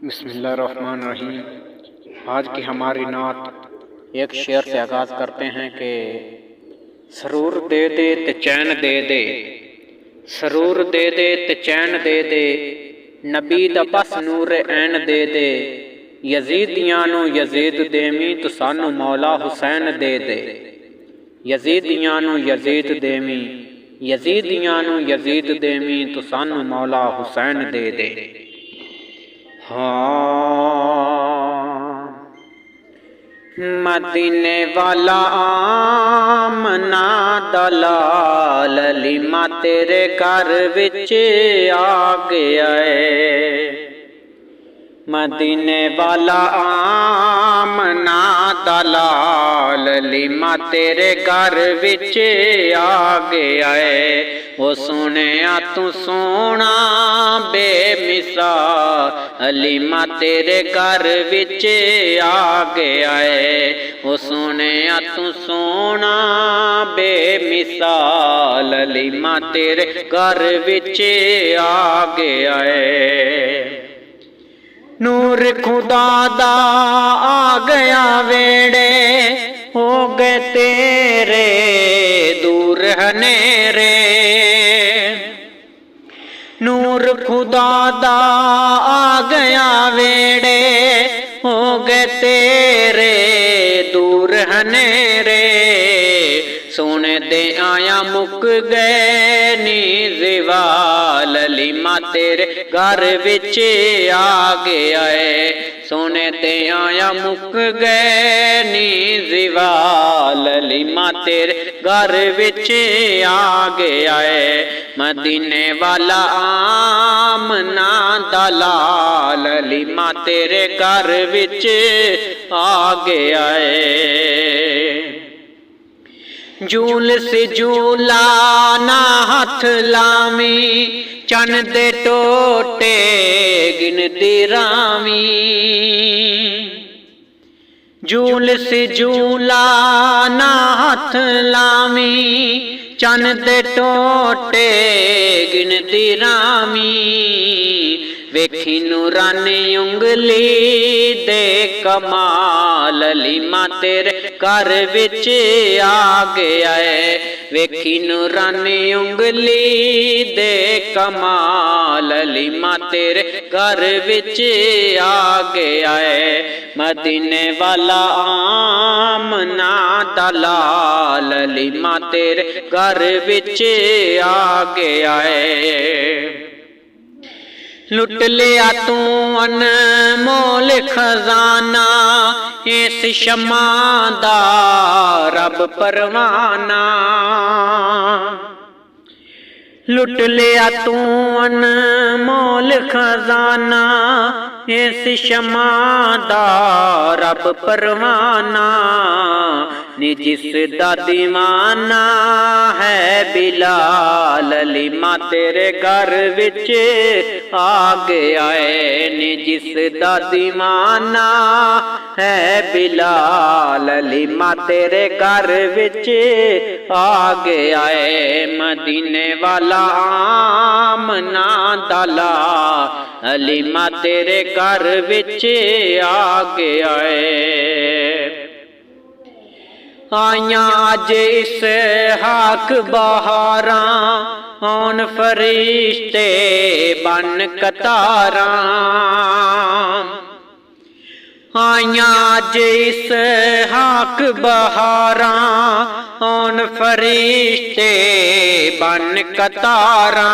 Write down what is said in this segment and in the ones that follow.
बिस्मिल्लाहिर्रहमानिर्रहीम। आज की हमारी नात एक शेर से आगाज़ करते हैं कि सरूर दे दे ते चैन दे दे, सरूर दे दे ते चैन दे दे, नबी दा बस नूर ऐन दे दे, यजीदियां नू यजीद देमी तो सानू मौला हुसैन दे दे, यजीदियां नू यजीद देमी, यजीदियां नू यजीद देमी तो सानू मौला हुसैन दे दे। हाँ मदीने वाला आमना दलाल लीमा तेरे घर विच आ गया है, मदीने वाला आमना दलाल लीमा तेरे घर विच आ गया है। ओ सुनिया तू सोना बेमिसाल लीमा तेरे घर विच आ गया है। ओ सुनिया तू सोना बेमिसाल लीमा तेरे घर विच आ गया है। नूर खुदा दा आ गया वेड़े, हो गए तेरे दूर हनेरे, नूर खुदा दा आ गया वेड़े, हो गए तेरे दूर हनेरे, सोने दे आया मुक गए नी ज़वाल लीमा तेरे घर विच आ गया है। सोने दे आया मुक गए नी ज़वाल लीमा तेरे घर विच आ गया है। मदीने वाला आमना दलाल लीमा तेरे घर विच आ गया है। झूल से झूला ना हथ लावी, चन दे टोटे गिनदी रावी, झूल से झूला ना हथ लावी, चन दे टोटे गिनदी रावी, वेखी नूरानी उंगली दे कमाल लीमा तेरे घर विच आ गया है। वेखी नूरानी उंगली दे कमाल लीमा तेरे घर विच आ गया है। मदीने वाला आमना दलाल लीमा तेरे घर विच आ गया है। लुट लिया तू अनमोल खजाना, इस शमा दा रब परवाना, लुट लिया तू अनमोल खजाना, इस शमा दा रब परवाना, नी जिस दा दीवाना है बिलाल लीमा तेरे घर विच आ गया है। नी जिस दा दीवाना है बिलाल लीमा तेरे घर विच आ गया है। मदीने वाला आमना दलाल लीमा तेरे घर विच आ गया है। आया अज इसहाक बहारा, औन फरिश्ते बन कतारा, आया अज इसहाक बहारा, औन फरिश्ते बन कतारा,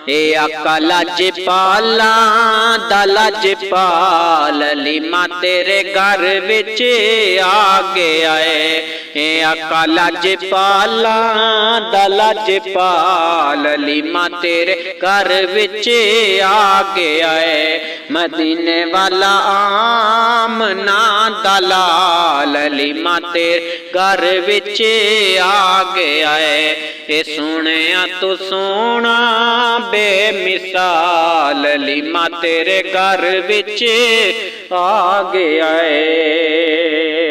ए आका लजपाला दा लजपाल लीमा तेरे घर विच आ गया है। ए आका लजपाला दा लजपाल लीमा तेरे घर विच आ गया है। मदीने वाला आमना दलाल लीमा तेरे घर विच आ गया है। ए सुनिया तो सोना बेमिसाल लीमा तेरे घर विच आ गया है।